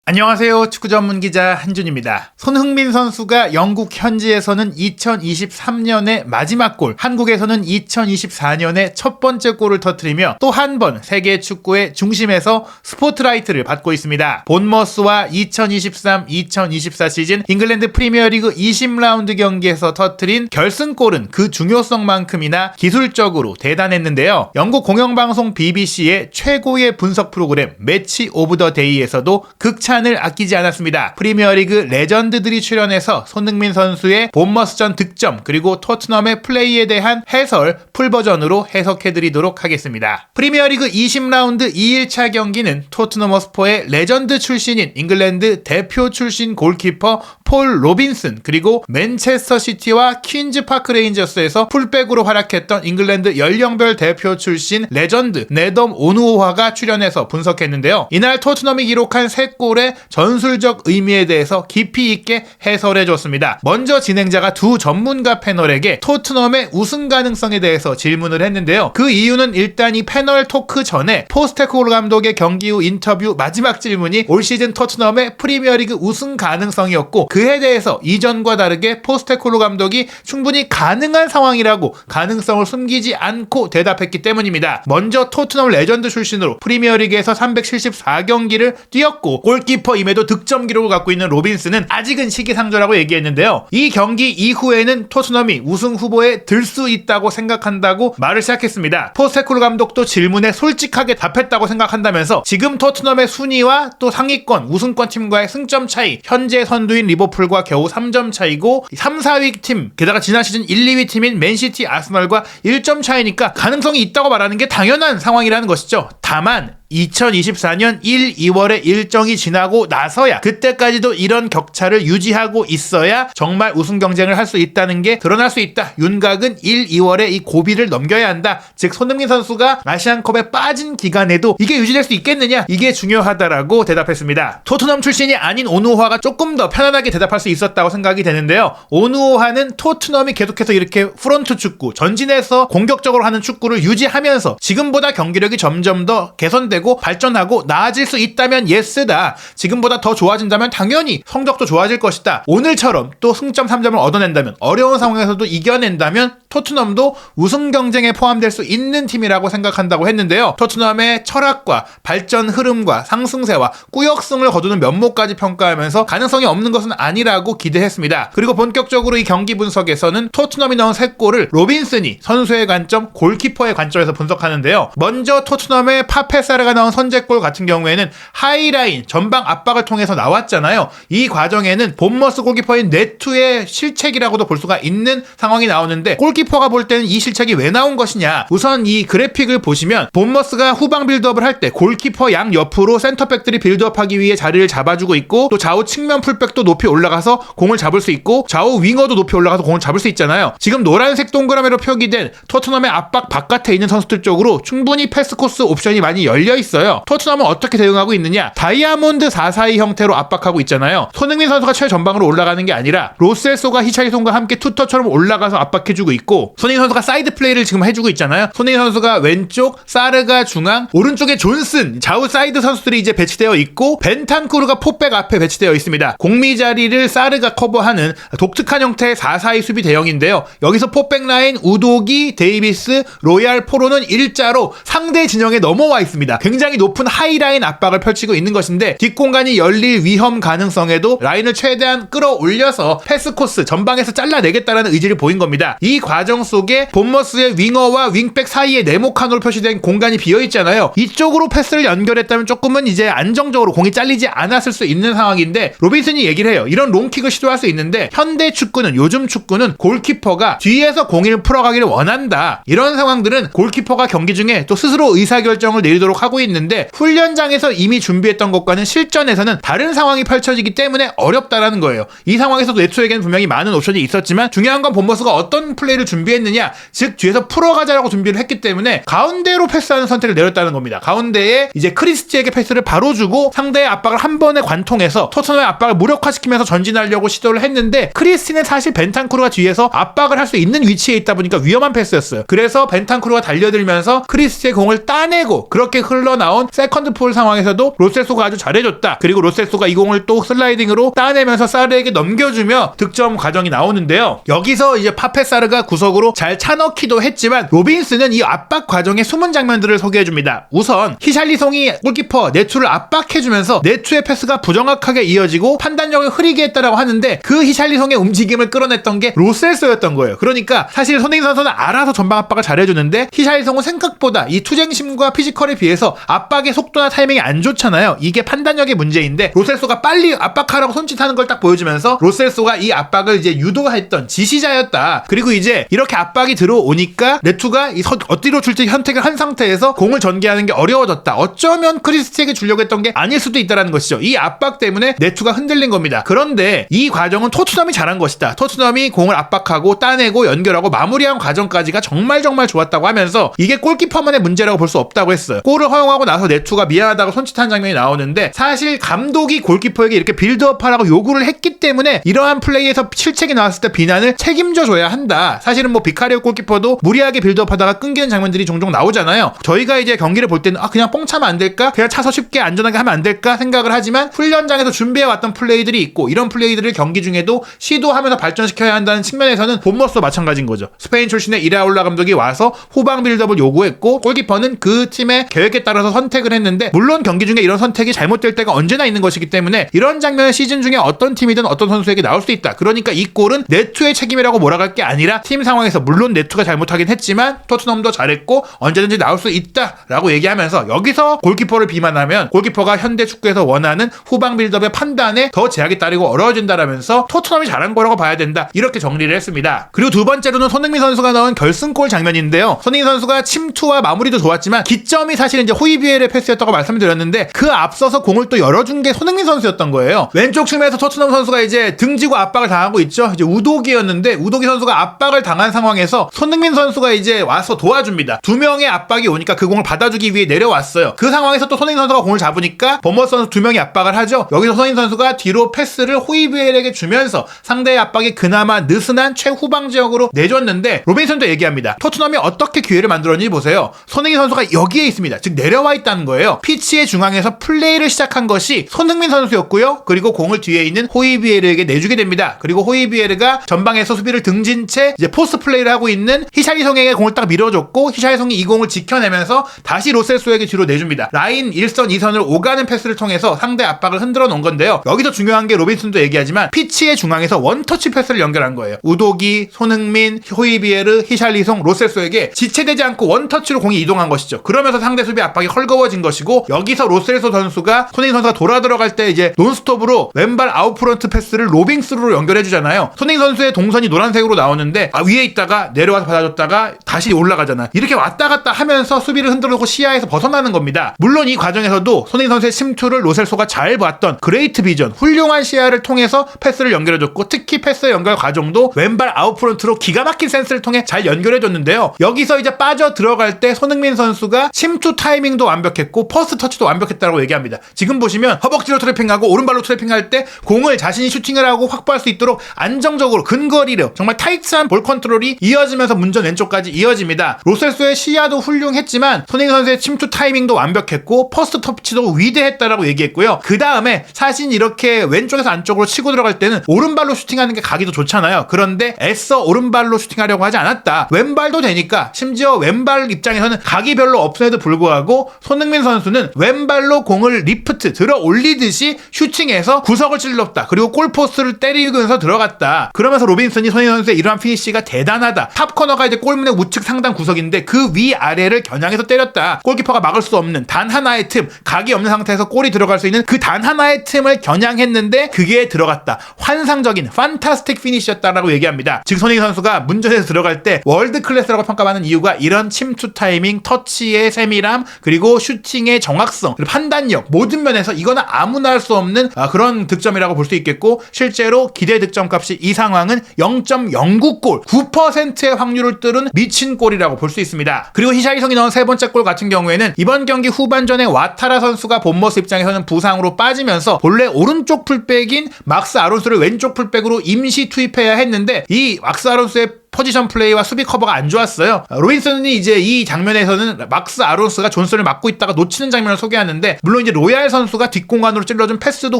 안녕하세요. 축구 전문 기자 한준입니다. 손흥민 선수가 영국 현지에서는 2023년의 마지막 골, 한국에서는 2024년의 첫 번째 골을 터뜨리며 또 한 번 세계 축구의 중심에서 스포트라이트를 받고 있습니다. 본머스와 2023-2024 시즌 잉글랜드 프리미어리그 20라운드 경기에서 터뜨린 결승골은 그 중요성만큼이나 기술적으로 대단했는데요. 영국 공영방송 BBC의 최고의 분석 프로그램 매치 오브 더 데이에서도 극찬을 아끼지 않았습니다. 프리미어리그 레전드들이 출연해서 손흥민 선수의 본머스전 득점 그리고 토트넘의 플레이에 대한 해설 풀버전으로 해석해드리도록 하겠습니다. 프리미어리그 20라운드 2일차 경기는 토트넘 허스퍼의 레전드 출신인 잉글랜드 대표 출신 골키퍼 폴 로빈슨 그리고 맨체스터 시티와 퀸즈 파크 레인저스에서 풀백으로 활약했던 잉글랜드 연령별 대표 출신 레전드 네덤 오누오화가 출연해서 분석했는데요. 이날 토트넘이 기록한 3골의 전술적 의미에 대해서 깊이 있게 해설해줬습니다. 먼저 진행자가 두 전문가 패널에게 토트넘의 우승 가능성에 대해서 질문을 했는데요. 그 이유는 일단 이 패널 토크 전에 포스테코글루 감독의 경기 후 인터뷰 마지막 질문이 올 시즌 토트넘의 프리미어리그 우승 가능성이었고 그에 대해서 이전과 다르게 포스테코글루 감독이 충분히 가능한 상황이라고 가능성을 숨기지 않고 대답했기 때문입니다. 먼저 토트넘 레전드 출신으로 프리미어리그에서 374경기를 뛰었고 골키퍼임에도 득점 기록을 갖고 있는 로빈스는 아직은 시기상조라고 얘기했는데요. 이 경기 이후에는 토트넘이 우승 후보에 들 수 있다고 생각한다고 말을 시작했습니다. 포스테코글루 감독도 질문에 솔직하게 답했다고 생각한다면서 지금 토트넘의 순위와 또 상위권 우승권 팀과의 승점 차이, 현재 선두인 리버풀과 겨우 3점 차이고 3, 4위 팀 게다가 지난 시즌 1, 2위 팀인 맨시티, 아스널과 1점 차이니까 가능성이 있다고 말하는 게 당연한 상황이라는 것이죠. 다만 2024년 1, 2월에 일정이 지나고 나서야 그때까지도 이런 격차를 유지하고 있어야 정말 우승 경쟁을 할 수 있다는 게 드러날 수 있다. 윤곽은 1, 2월에 이 고비를 넘겨야 한다. 즉 손흥민 선수가 아시안컵에 빠진 기간에도 이게 유지될 수 있겠느냐? 이게 중요하다라고 대답했습니다. 토트넘 출신이 아닌 오누오화가 조금 더 편안하게 대답할 수 있었다고 생각이 되는데요. 오누오화는 토트넘이 계속해서 이렇게 프론트 축구, 전진해서 공격적으로 하는 축구를 유지하면서 지금보다 경기력이 점점 더 개선되고 발전하고 나아질 수 있다면 예스다. 지금보다 더 좋아진다면 당연히 성적도 좋아질 것이다. 오늘처럼 또 승점 3점을 얻어낸다면 어려운 상황에서도 이겨낸다면 토트넘도 우승 경쟁에 포함될 수 있는 팀이라고 생각한다고 했는데요. 토트넘의 철학과 발전 흐름과 상승세와 꾸역승을 거두는 면모까지 평가하면서 가능성이 없는 것은 아니라고 기대했습니다. 그리고 본격적으로 이 경기 분석에서는 토트넘이 넣은 3골을 로빈슨이 선수의 관점, 골키퍼의 관점에서 분석하는데요. 먼저 토트넘의 파페사르가 넣은 선제골 같은 경우에는 하이라인 전방 압박을 통해서 나왔잖아요. 이 과정에는 본머스 골키퍼인 네투의 실책이라고도 볼 수가 있는 상황이 나오는데 골키퍼가 볼 때는 이 실책이 왜 나온 것이냐. 우선 이 그래픽을 보시면 본머스가 후방 빌드업을 할 때 골키퍼 양 옆으로 센터백들이 빌드업하기 위해 자리를 잡아주고 있고 또 좌우 측면 풀백도 높이 올라가서 공을 잡을 수 있고 좌우 윙어도 높이 올라가서 공을 잡을 수 있잖아요. 지금 노란색 동그라미로 표기된 토트넘의 압박 바깥에 있는 선수들 쪽으로 충분히 패스 코스 옵션이 많이 열려 있어요. 토트넘은 어떻게 대응하고 있느냐? 다이아몬드 4-4-2 형태로 압박하고 있잖아요. 손흥민 선수가 최전방으로 올라가는 게 아니라 로셀소가 히차리송과 함께 투터처럼 올라가서 압박해주고 있고 손흥민 선수가 사이드 플레이를 지금 해주고 있잖아요. 손흥민 선수가 왼쪽, 사르가 중앙, 오른쪽에 존슨, 좌우 사이드 선수들이 이제 배치되어 있고 벤탄쿠르가 포백 앞에 배치되어 있습니다. 공미 자리를 사르가 커버하는 독특한 형태의 4-4-2 수비 대형인데요. 여기서 포백 라인 우도기, 데이비스, 로얄, 포로는 일자로 상대 진영에 넘어와 있습니다. 굉장히 높은 하이라인 압박을 펼치고 있는 것인데 뒷공간이 열릴 위험 가능성에도 라인을 최대한 끌어올려서 패스 코스 전방에서 잘라내겠다는 의지를 보인 겁니다. 이 과정 속에 본머스의 윙어와 윙백 사이에 네모칸으로 표시된 공간이 비어있잖아요. 이쪽으로 패스를 연결했다면 조금은 이제 안정적으로 공이 잘리지 않았을 수 있는 상황인데 로빈슨이 얘기를 해요. 이런 롱킥을 시도할 수 있는데 현대 축구는 요즘 축구는 골키퍼가 뒤에서 공을 풀어가기를 원한다. 이런 상황들은 골키퍼가 경기 중에 또 스스로 의사결정을 내리도록 하고 있는데 훈련장에서 이미 준비했던 것과는 실전에서는 다른 상황이 펼쳐지기 때문에 어렵다라는 거예요. 이 상황에서도 네투에게는 분명히 많은 옵션이 있었지만 중요한 건 본머스가 어떤 플레이를 준비했느냐, 즉 뒤에서 풀어가자라고 준비를 했기 때문에 가운데로 패스하는 선택을 내렸다는 겁니다. 가운데에 이제 크리스티에게 패스를 바로 주고 상대의 압박을 한 번에 관통해서 토트넘의 압박을 무력화시키면서 전진하려고 시도를 했는데 크리스티는 사실 벤탄쿠르가 뒤에서 압박을 할 수 있는 위치에 있다 보니까 위험한 패스였어요. 그래서 벤탄쿠르가 달려들면서 크리스티의 공을 따내고 그리고 그렇게 흘러나온 세컨드 볼 상황에서도 로셀소가 아주 잘해줬다. 그리고 로셀소가 이 공을 또 슬라이딩으로 따내면서 사르에게 넘겨주며 득점 과정이 나오는데요. 여기서 이제 파페사르가 구석으로 잘 차넣기도 했지만 로빈슨은 이 압박 과정의 숨은 장면들을 소개해줍니다. 우선 히샬리송이 골키퍼 네투를 압박해주면서 네투의 패스가 부정확하게 이어지고 판단력을 흐리게 했다라고 하는데 그 히샬리송의 움직임을 끌어냈던 게 로셀소였던 거예요. 그러니까 사실 손흥민 선수는 알아서 전방 압박을 잘해주는데 히샬리송은 생각보다 이 투쟁심과 피지컬에 비해서 압박의 속도나 타이밍이 안 좋잖아요. 이게 판단력의 문제인데 로셀소가 빨리 압박하라고 손짓하는 걸 딱 보여주면서 로셀소가 이 압박을 이제 유도했던 지시자였다. 그리고 이제 이렇게 압박이 들어오니까 네투가 어디로 줄지 선택을 한 상태에서 공을 전개하는 게 어려워졌다. 어쩌면 크리스티에게 주려고 했던 게 아닐 수도 있다는 것이죠. 이 압박 때문에 네투가 흔들린 겁니다. 그런데 이 과정은 토트넘이 잘한 것이다. 토트넘이 공을 압박하고 따내고 연결하고 마무리한 과정까지가 정말 좋았다고 하면서 이게 골키퍼만의 문제라고 볼 수 없다고 했어요. 골을 허용하고 나서 네투가 미안하다고 손짓한 장면이 나오는데 사실 감독이 골키퍼에게 이렇게 빌드업하라고 요구를 했기 때문에 이러한 플레이에서 실책이 나왔을 때 비난을 책임져줘야 한다. 사실은 뭐 비카리오 골키퍼도 무리하게 빌드업하다가 끊기는 장면들이 종종 나오잖아요. 저희가 이제 경기를 볼 때는 그냥 뻥 차면 안 될까? 그냥 차서 쉽게 안전하게 하면 안 될까? 생각을 하지만 훈련장에서 준비해왔던 플레이들이 있고 이런 플레이들을 경기 중에도 시도하면서 발전시켜야 한다는 측면에서는 본머스도 마찬가지인 거죠. 스페인 출신의 이라올라 감독이 와서 후방 빌드업을 요구했고 골키퍼는 그 팀의 계획에 따라서 선택을 했는데 물론 경기 중에 이런 선택이 잘못될 때가 언제나 있는 것이기 때문에 이런 장면은 시즌 중에 어떤 팀이든 어떤 선수에게 나올 수 있다. 그러니까 이 골은 네투의 책임이라고 몰아갈 게 아니라 팀 상황에서 물론 네투가 잘못하긴 했지만 토트넘도 잘했고 언제든지 나올 수 있다라고 얘기하면서 여기서 골키퍼를 비만하면 골키퍼가 현대 축구에서 원하는 후방 빌드업의 판단에 더 제약이 따르고 어려워진다라면서 토트넘이 잘한 거라고 봐야 된다. 이렇게 정리를 했습니다. 그리고 두 번째로는 손흥민 선수가 넣은 결승골 장면인데요. 손흥민 선수가 침투와 마무리도 좋았지만 기점이 사실은 이제 호이비엘의 패스였다고 말씀드렸는데 그 앞서서 공을 또 열어준 게 손흥민 선수였던 거예요. 왼쪽 측면에서 토트넘 선수가 이제 등지고 압박을 당하고 있죠. 이제 우도기였는데 우도기 선수가 압박을 당한 상황에서 손흥민 선수가 이제 와서 도와줍니다. 두 명의 압박이 오니까 그 공을 받아주기 위해 내려왔어요. 그 상황에서 또 손흥민 선수가 공을 잡으니까 버머스 선수 두 명이 압박을 하죠. 여기서 손흥민 선수가 뒤로 패스를 호이비엘에게 주면서 상대의 압박이 그나마 느슨한 최후방 지역으로 내줬는데 로빈슨도 얘기합니다. 토트넘이 어떻게 기회를 만들었는지 보세요. 손흥민 선수가 여기에 있습니다. 즉 내려와 있다는 거예요. 피치의 중앙에서 플레이를 시작한 것이 손흥민 선수였고요. 그리고 공을 뒤에 있는 호이비에르에게 내주게 됩니다. 그리고 호이비에르가 전방에서 수비를 등진 채 이제 포스트 플레이를 하고 있는 히샬리송에게 공을 딱 밀어줬고 히샬리송이 이 공을 지켜내면서 다시 로셀소에게 뒤로 내줍니다. 라인 1선 2선을 오가는 패스를 통해서 상대 압박을 흔들어 놓은 건데요. 여기서 중요한 게 로빈슨도 얘기하지만 피치의 중앙에서 원터치 패스를 연결한 거예요. 우도기, 손흥민, 호이비에르, 히샬리송, 로셀소에게 지체되지 않고 원터치로 공이 이동한 것이죠. 그러면서 상대 수비 압박이 헐거워진 것이고 여기서 로셀소 선수가 손흥민 선수가 돌아 들어갈 때 이제 논스톱으로 왼발 아웃프런트 패스를 로빙스루로 연결해주잖아요. 손흥민 선수의 동선이 노란색으로 나오는데 위에 있다가 내려와서 받아줬다가 다시 올라가잖아. 이렇게 왔다 갔다 하면서 수비를 흔들어놓고 시야에서 벗어나는 겁니다. 물론 이 과정에서도 손흥민 선수의 침투를 로셀소가 잘 봤던 그레이트 비전, 훌륭한 시야를 통해서 패스를 연결해줬고 특히 패스 연결 과정도 왼발 아웃프런트로 기가 막힌 센스를 통해 잘 연결해줬는데요. 여기서 이제 빠져 들어갈 때 손흥민 선수가 침투 타이밍도 완벽했고 퍼스트 터치도 완벽했다고 얘기합니다. 지금 보시면 허벅지로 트래핑하고 오른발로 트래핑할 때 공을 자신이 슈팅을 하고 확보할 수 있도록 안정적으로 근거리로 정말 타이트한 볼 컨트롤이 이어지면서 문전 왼쪽까지 이어집니다. 로셀소의 시야도 훌륭했지만 손흥민 선수의 침투 타이밍도 완벽했고 퍼스트 터치도 위대했다라고 얘기했고요. 그 다음에 사실 이렇게 왼쪽에서 안쪽으로 치고 들어갈 때는 오른발로 슈팅하는 게 각이 더 좋잖아요. 그런데 애써 오른발로 슈팅하려고 하지 않았다. 왼발도 되니까 심지어 왼발 입장에서는 각이 별로 없음에도 불구하고 손흥민 선수는 왼발로 공을 리프트 들어 올리듯이 슈팅해서 구석을 찔렀다. 그리고 골포스트를 때리면서 들어갔다. 그러면서 로빈슨이 손흥민 선수의 이러한 피니시가 대단하다. 탑코너가 이제 골문의 우측 상단 구석인데 그 위아래를 겨냥해서 때렸다. 골키퍼가 막을 수 없는 단 하나의 틈, 각이 없는 상태에서 골이 들어갈 수 있는 그 단 하나의 틈을 겨냥했는데 그게 들어갔다. 환상적인 판타스틱 피니시였다라고 얘기합니다. 즉 손흥민 선수가 문전에서 들어갈 때 월드 클래스라고 평가받는 이유가 이런 침투 타이밍, 터치의 세밀함, 그리고 슈팅의 정확성, 그리고 판단력 모든 면에서 이거는 아무나 할 수 없는 그런 득점이라고 볼 수 있겠고 실제로 기대 득점값이 이 상황은 0.09골 9%의 확률을 뚫은 미친 골이라고 볼 수 있습니다. 그리고 히샬리송이 넣은 세 번째 골 같은 경우에는 이번 경기 후반전에 와타라 선수가 본머스 입장에서는 부상으로 빠지면서 본래 오른쪽 풀백인 막스 아론소를 왼쪽 풀백으로 임시 투입해야 했는데 이 막스 아론소의 포지션 플레이와 수비 커버가 안 좋았어요. 로빈슨이 이제 이 장면에서는 막스 아론스가 존슨을 막고 있다가 놓치는 장면을 소개하는데, 물론 이제 로얄 선수가 뒷공간으로 찔러준 패스도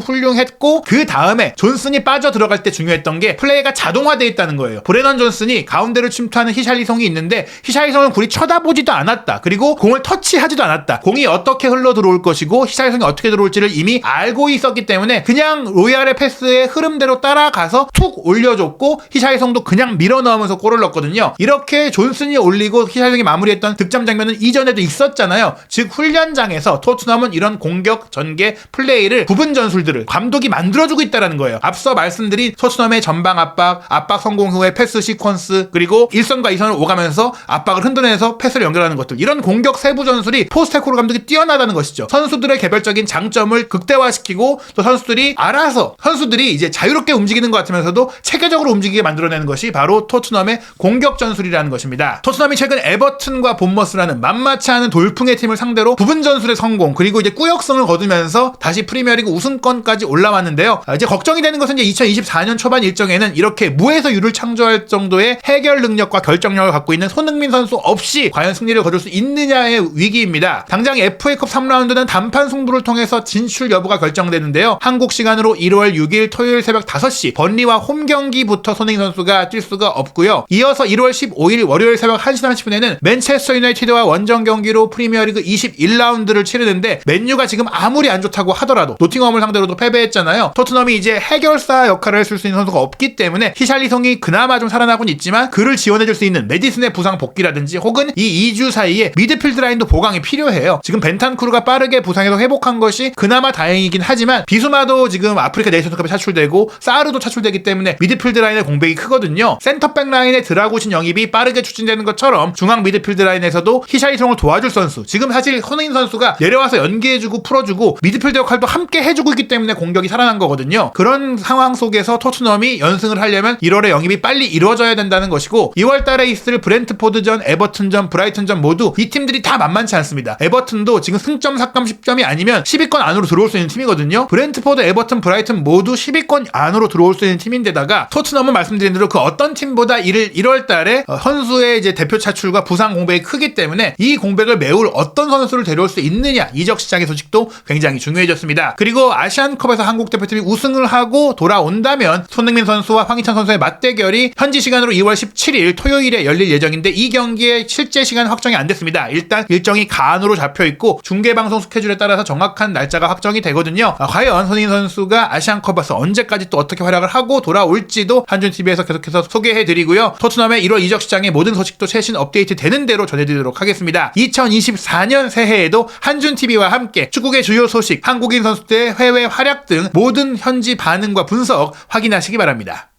훌륭했고, 그 다음에 존슨이 빠져 들어갈 때 중요했던 게 플레이가 자동화되어 있다는 거예요. 브레넌 존슨이 가운데를 침투하는 히샬리송이 있는데 히샬리송은 굴이 쳐다보지도 않았다. 그리고 공을 터치하지도 않았다. 공이 어떻게 흘러 들어올 것이고 히샬리송이 어떻게 들어올지를 이미 알고 있었기 때문에 그냥 로얄의 패스의 흐름대로 따라가서 툭 올려줬고, 히샬리송도 그냥 밀어 넣으면서 골을 넣었거든요. 이렇게 존슨이 올리고 히샬리송이 마무리했던 득점 장면은 이전에도 있었잖아요. 즉 훈련장에서 토트넘은 이런 공격 전개 플레이를, 부분 전술들을 감독이 만들어주고 있다는 거예요. 앞서 말씀드린 토트넘의 전방 압박 성공 후에 패스 시퀀스, 그리고 1선과 2선을 오가면서 압박을 흔들어내서 패스를 연결하는 것들, 이런 공격 세부 전술이 포스테코글루 감독이 뛰어나다는 것이죠. 선수들의 개별적인 장점을 극대화시키고 또 선수들이 이제 자유롭게 움직이는 것 같으면서도 체계적으로 움직이게 만들어내는 것이 바로 토트넘의 공격 전술이라는 것입니다. 토트넘이 최근 에버튼과 본머스라는 만만치 않은 돌풍의 팀을 상대로 부분 전술의 성공, 그리고 이제 꾸역성을 거두면서 다시 프리미어리그 우승권까지 올라왔는데요. 이제 걱정이 되는 것은 이제 2024년 초반 일정에는 이렇게 무에서 유를 창조할 정도의 해결 능력과 결정력을 갖고 있는 손흥민 선수 없이 과연 승리를 거둘 수 있느냐의 위기입니다. 당장 FA컵 3라운드는 단판 승부를 통해서 진출 여부가 결정되는데요. 한국 시간으로 1월 6일 토요일 새벽 5시 번리와 홈 경기부터 손흥민 선수가 뛸 수가 없고요. 이어서 1월 15일 월요일 새벽 1시 30분에는 맨체스터 유나이티드와 원정 경기로 프리미어리그 21라운드를 치르는데, 맨유가 지금 아무리 안 좋다고 하더라도 노팅엄을 상대로도 패배했잖아요. 토트넘이 이제 해결사 역할을 해줄 수 있는 선수가 없기 때문에 히샬리송이 그나마 좀 살아나곤 있지만 그를 지원해줄 수 있는 메디슨의 부상 복귀라든지 혹은 이 2주 사이에 미드필드 라인도 보강이 필요해요. 지금 벤탄쿠르가 빠르게 부상에서 회복한 것이 그나마 다행이긴 하지만 비수마도 지금 아프리카 네이션스컵에 차출되고 사르도 차출되기 때문에 미드필드 라인의 공백이 크거든요. 센터백 라인의 드라구신 영입이 빠르게 추진되는 것처럼 중앙 미드필드 라인에서도 히샬리송을 도와줄 선수, 지금 사실 손흥민 선수가 내려와서 연계해주고 풀어주고 미드필드 역할도 함께 해주고 있기 때문에 공격이 살아난 거거든요. 그런 상황 속에서 토트넘이 연승을 하려면 1월에 영입이 빨리 이루어져야 된다는 것이고, 2월 달에 있을 브렌트포드전, 에버튼전, 브라이튼전 모두 이 팀들이 다 만만치 않습니다. 에버튼도 지금 승점 삭감 10점이 아니면 10위권 안으로 들어올 수 있는 팀이거든요. 브렌트포드, 에버튼, 브라이튼 모두 10위권 안으로 들어올 수 있는 팀인데다가 토트넘은 말씀드린 대로 그 어떤 팀보다 1월 달에 선수의 이제 대표 차출과 부상 공백이 크기 때문에 이 공백을 메울 어떤 선수를 데려올 수 있느냐, 이적 시장의 소식도 굉장히 중요해졌습니다. 그리고 아시안컵에서 한국 대표팀이 우승을 하고 돌아온다면 손흥민 선수와 황희찬 선수의 맞대결이 현지 시간으로 2월 17일 토요일에 열릴 예정인데, 이 경기의 실제 시간 확정이 안 됐습니다. 일단 일정이 간으로 잡혀있고 중계방송 스케줄에 따라서 정확한 날짜가 확정이 되거든요. 과연 손흥민 선수가 아시안컵에서 언제까지 또 어떻게 활약을 하고 돌아올지도 한준TV에서 계속해서 소개해드리고요. 토트넘의 1월 이적 시장의 모든 소식도 최신 업데이트 되는 대로 전해드리도록 하겠습니다. 2024년 새해에도 한준TV와 함께 축구계 주요 소식, 한국인 선수들의 해외 활약 등 모든 현지 반응과 분석 확인하시기 바랍니다.